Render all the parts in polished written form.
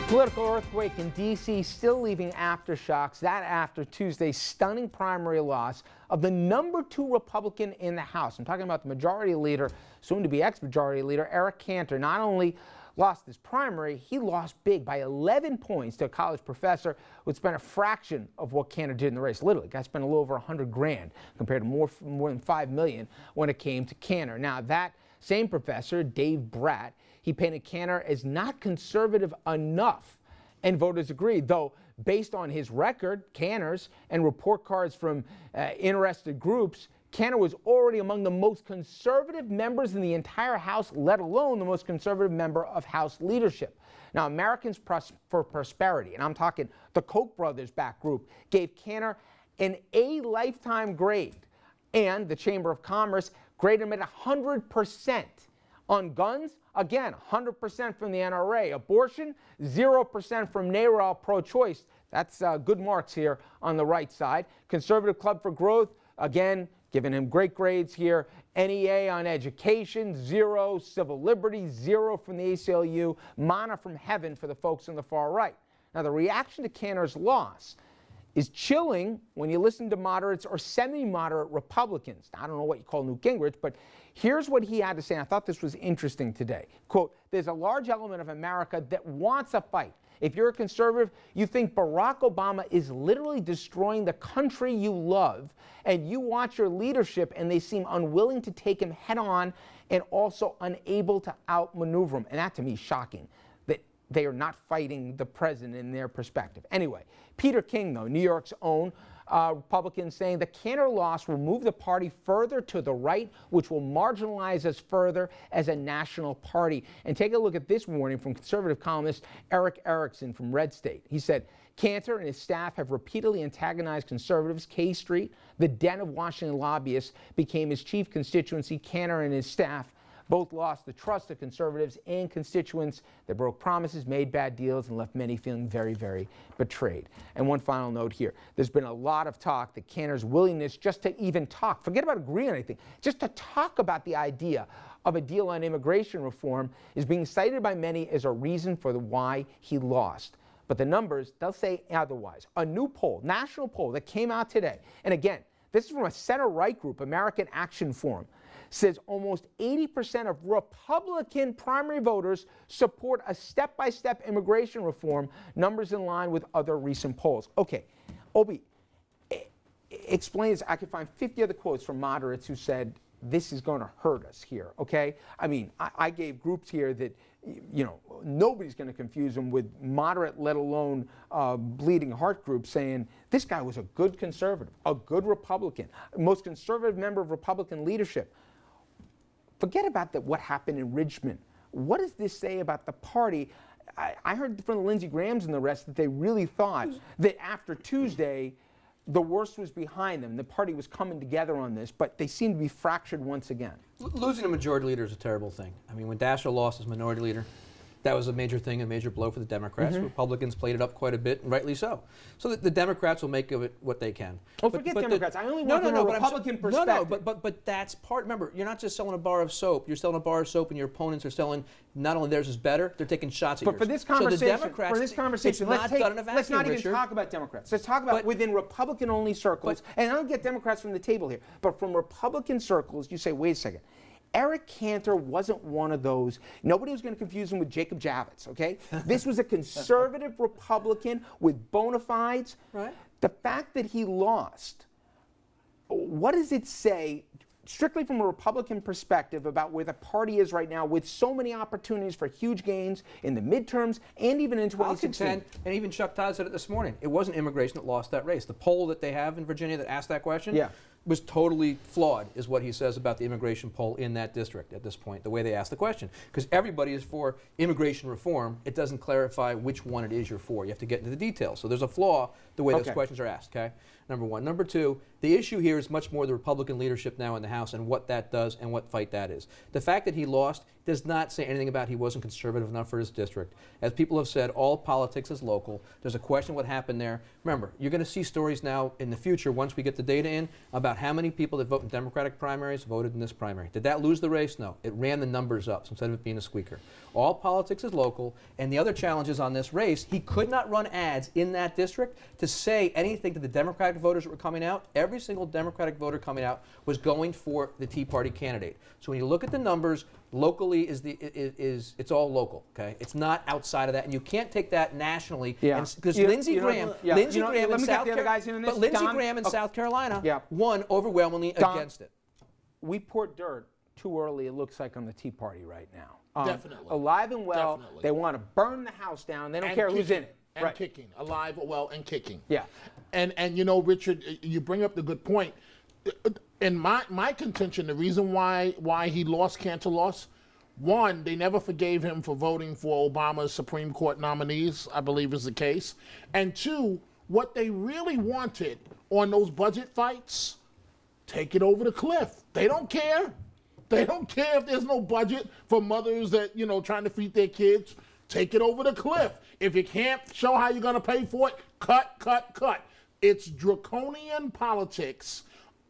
Political earthquake in D.C. still leaving aftershocks. That after Tuesday's stunning primary loss of the #2 Republican in the House. I'm talking about the Majority Leader, soon to be ex-Majority Leader Eric Cantor. Not only lost his primary, he lost big by 11 points to a college professor who had spent a fraction of what Cantor did in the race. Literally, the guy spent a little over 100 grand compared to more than 5 million when it came to Cantor. Now that same professor, Dave Bratt, he painted Cantor as not conservative enough, and voters agreed, though based on his record, Cantor's, and report cards from interested groups, Cantor was already among the most conservative members in the entire House, let alone the most conservative member of House leadership. Now, Americans for Prosperity, and I'm talking the Koch brothers back group, gave Cantor an A lifetime grade, and the Chamber of Commerce graded him at 100%. On guns, again, 100% from the NRA. Abortion, 0% from NARAL pro-choice. That's good marks here on the right side. Conservative Club for Growth, again, giving him great grades here. NEA on education, 0. Civil liberties, 0 from the ACLU. Manna from heaven for the folks on the far right. Now, the reaction to Cantor's loss is chilling when you listen to moderates or semi-moderate Republicans. I don't know what you call Newt Gingrich, but here's what he had to say, and I thought this was interesting today. Quote, "There's a large element of America that wants a fight. If you're a conservative, you think Barack Obama is literally destroying the country you love, and you watch your leadership and they seem unwilling to take him head on and also unable to outmaneuver him." And that to me is shocking, that they are not fighting the president in their perspective. Anyway, Peter King, though, New York's own Republican, saying the Cantor loss will move the party further to the right, which will marginalize us further as a national party. And take a look at this warning from conservative columnist Eric Erickson from Red State. He said, "Cantor and his staff have repeatedly antagonized conservatives. K Street, the den of Washington lobbyists, became his chief constituency. Cantor and his staff both lost the trust of conservatives and constituents. They broke promises, made bad deals, and left many feeling very, very betrayed." And one final note here. There's been a lot of talk that Cantor's willingness just to even talk, forget about agreeing on anything, just to talk about the idea of a deal on immigration reform is being cited by many as a reason for why he lost. But the numbers, they'll say otherwise. A new poll, national poll that came out today, and again, this is from a center-right group, American Action Forum, says almost 80% of Republican primary voters support a step-by-step immigration reform, numbers in line with other recent polls. Okay, Obi, explain this. I could find 50 other quotes from moderates who said this is going to hurt us here, okay? I mean, I gave groups here that, you know, nobody's going to confuse them with moderate, let alone bleeding heart groups saying this guy was a good conservative, a good Republican, most conservative member of Republican leadership. Forget about what happened in Richmond. What does this say about the party? I heard from the Lindsey Grahams and the rest that they really thought that after Tuesday, the worst was behind them. The party was coming together on this, but they seem to be fractured once again. Losing a majority leader is a terrible thing. I mean, when Dasher lost as minority leader, that was a major thing, a major blow for the Democrats. Mm-hmm. Republicans played it up quite a bit, and rightly so. So the Democrats will make of it what they can. Oh, forget Democrats. I only want from a Republican perspective. But that's part. Remember, you're not just selling a bar of soap. You're selling a bar of soap, and your opponents are selling. Not only theirs is better, they're taking shots at yours. But for this conversation, so the Democrats, let's not even talk about Democrats. Let's talk about within Republican-only circles. And I don't get Democrats from the table here, but from Republican circles, you say, wait a second. Eric Cantor wasn't one of those. Nobody was going to confuse him with Jacob Javits, okay? This was a conservative Republican with bona fides. Right. The fact that he lost, what does it say, strictly from a Republican perspective, about where the party is right now with so many opportunities for huge gains in the midterms and even in 2016? And even Chuck Todd said it this morning. It wasn't immigration that lost that race. The poll that they have in Virginia that asked that question was totally flawed, is what he says about the immigration poll in that district at this point, the way they asked the question. Because everybody is for immigration reform. It doesn't clarify which one it is you're for. You have to get into the details. So there's a flaw the way those questions are asked, okay? Number one. Number two, The issue here is much more the Republican leadership now in the House and what that does and what fight that is. The fact that he lost does not say anything about he wasn't conservative enough for his district. As people have said, all politics is local. There's a question what happened there. Remember, you're going to see stories now in the future, once we get the data in, about how many people that vote in Democratic primaries voted in this primary. Did that lose the race? No. It ran the numbers up instead of it being a squeaker. All politics is local, and the other challenge is on this race, he could not run ads in that district to say anything to the Democratic voters that were coming out. Every single Democratic voter coming out was going for the Tea Party candidate. So when you look at the numbers, locally it's all local, okay? It's not outside of that, and you can't take that nationally. Yeah. Because Lindsey Graham in South Carolina won overwhelmingly against it. We poured dirt too early, it looks like, on the Tea Party right now. Definitely. Alive and well, Definitely. They want to burn the House down. They don't care who's in it. And kicking, alive, well, and kicking. Yeah. And you know, Richard, you bring up the good point. In my contention, the reason why he lost, Cantor lost, one, they never forgave him for voting for Obama's Supreme Court nominees, I believe is the case. And two, what they really wanted on those budget fights, take it over the cliff. They don't care. They don't care if there's no budget for mothers that, you know, trying to feed their kids. Take it over the cliff. If you can't show how you're going to pay for it, cut, cut, cut. It's draconian politics.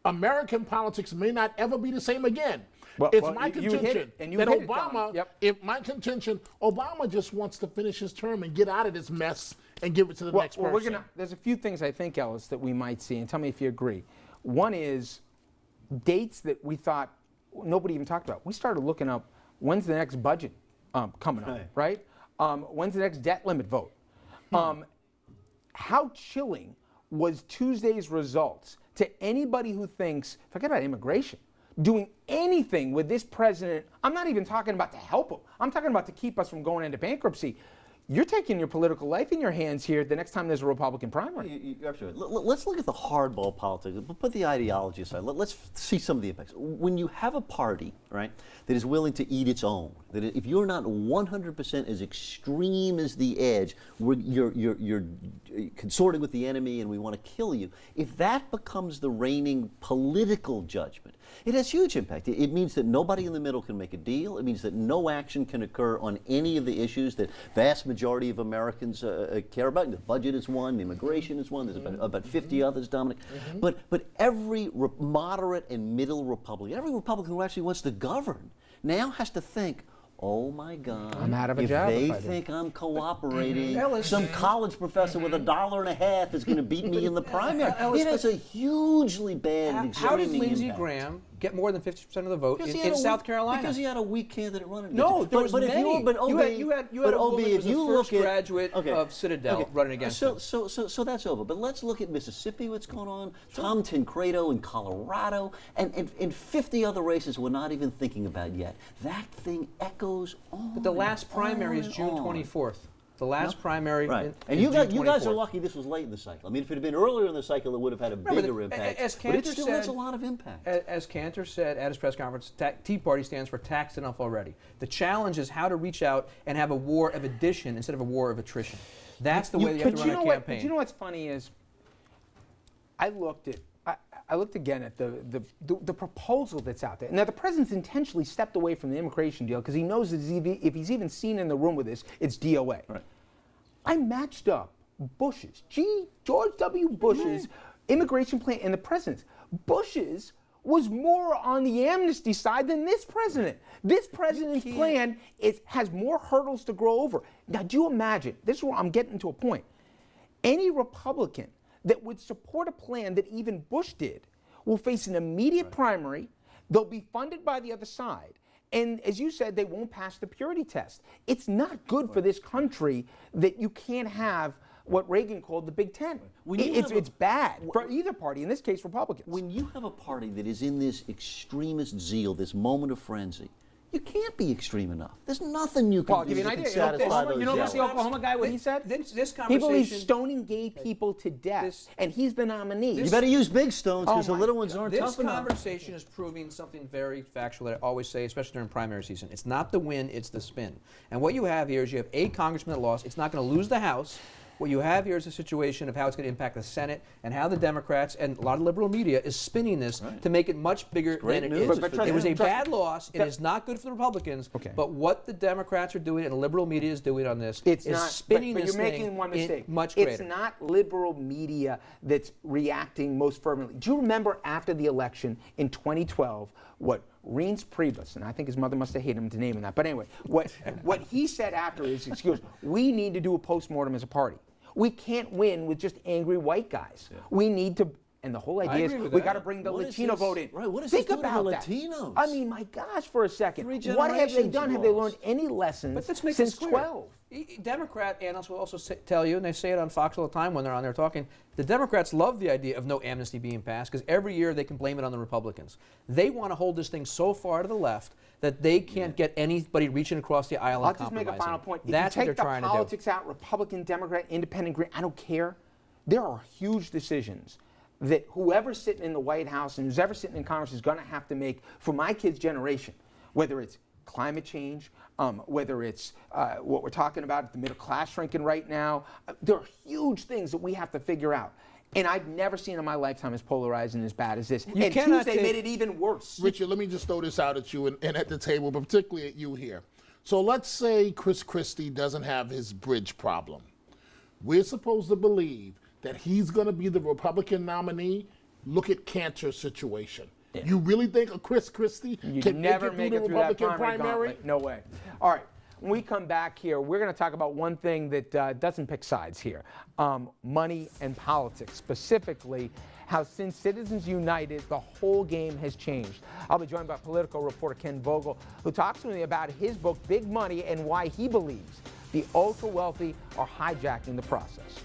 American politics may not ever be the same again. It's my contention that Obama, my contention, Obama just wants to finish his term and get out of this mess and give it to the next person. There's a few things, I think, Ellis, that we might see, and tell me if you agree. One is dates that we thought nobody even talked about. We started looking up, when's the next budget coming up, right? When's the next debt limit vote? How chilling was Tuesday's results to anybody who thinks, forget about immigration, doing anything with this president? I'm not even talking about to help him. I'm talking about to keep us from going into bankruptcy. You're taking your political life in your hands here the next time there's a Republican primary. You're absolutely right. Let's look at the hardball politics. Put the ideology aside. Let's see some of the impacts. When you have a party, right, that is willing to eat its own, that if you're not 100% as extreme as the edge, where you're consorting with the enemy and we want to kill you, if that becomes the reigning political judgment, it has huge impact. It means that nobody in the middle can make a deal. It means that no action can occur on any of the issues that vast majority of Americans care about. The budget is one, the immigration is one, there's about 50 others, Dominic. But every moderate and middle Republican, every Republican who actually wants to govern, now has to think, oh my God, I'm out of a if job they if I think I'm cooperating, some college professor with $1.50 is going to beat me in the primary. It has a hugely bad How did Lindsey impact. Graham get more than 50% of the vote in South Carolina? Because he had a weak candidate running. No, there was many. You had a woman who was the first at, graduate of Citadel running against him. So that's over. But let's look at Mississippi, what's going on, Tom Tancredo in Colorado, and 50 other races we're not even thinking about yet. That thing echoes on. But the last primary is June 24th. The last primary, right? And you guys are lucky this was late in the cycle. I mean, if it had been earlier in the cycle, it would have had a bigger impact. But it still has a lot of impact. As Cantor said at his press conference, Tea Party stands for taxed enough already. The challenge is how to reach out and have a war of addition instead of a war of attrition. That's the way you have to run a campaign. But you know what's funny is, I looked again at the proposal that's out there. Now, the president's intentionally stepped away from the immigration deal because he knows that if he's even seen in the room with this, it's DOA. Right. I matched up George W. Bush's immigration plan and the president's. Bush's was more on the amnesty side than this president. This president's plan has more hurdles to grow over. Now, do you imagine, this is where I'm getting to a point, any Republican that would support a plan that even Bush did will face an immediate primary. They'll be funded by the other side. And as you said, they won't pass the purity test. It's not good for this country that you can't have what Reagan called the Big Ten. It's bad for either party, in this case, Republicans. When you have a party that is in this extremist zeal, this moment of frenzy, you can't be extreme enough. There's nothing you can do give you an that can idea. satisfy those You know zealots. the Oklahoma guy, what he said? This conversation... He believes stoning gay people to death, and he's the nominee. You better use big stones because the little ones aren't tough enough. This conversation is proving something very factual that I always say, especially during primary season. It's not the win, it's the spin. And what you have here is you have a congressman that lost. It's not going to lose the House. What you have here is a situation of how it's going to impact the Senate and how the Democrats and a lot of liberal media is spinning this to make it much bigger than it is. It was a bad loss. It is not good for the Republicans. Okay. But what the Democrats are doing and the liberal media is doing on this is spinning but this you're thing making one mistake. much greater. It's not liberal media that's reacting most fervently. Do you remember after the election in 2012 what Reince Priebus, and I think his mother must have hated him to name him that, but anyway, what he said after his excuse, we need to do a postmortem as a party. We can't win with just angry white guys. Yeah. We need to, and the whole idea is we got to bring the Latino vote in. Right, what does Think this do about to the that. Latinos? I mean, my gosh, for a second. What have they done? Have they learned any lessons since 12? Democrat analysts will also tell you, and they say it on Fox all the time when they're on there talking, the Democrats love the idea of no amnesty being passed because every year they can blame it on the Republicans. They want to hold this thing so far to the left that they can't get anybody reaching across the aisle and compromising. I'll just make a final point. That's if you what they're take trying the to do. politics out, Republican, Democrat, Independent, Green, I don't care. There are huge decisions that whoever's sitting in the White House and who's ever sitting in Congress is going to have to make for my kids' generation, whether it's climate change, whether it's what we're talking about, the middle class shrinking right now. There are huge things that we have to figure out. And I've never seen in my lifetime as polarized and as bad as this. And Tuesday made it even worse. Richard, let me just throw this out at you and at the table, but particularly at you here. So let's say Chris Christie doesn't have his bridge problem. We're supposed to believe that he's going to be the Republican nominee. Look at Cantor's situation. Yeah. You really think a Chris Christie can never make it through the Republican primary? No way. All right. When we come back here, we're going to talk about one thing that doesn't pick sides here, money and politics, specifically how since Citizens United, the whole game has changed. I'll be joined by political reporter Ken Vogel, who talks to me about his book, Big Money, and why he believes the ultra-wealthy are hijacking the process.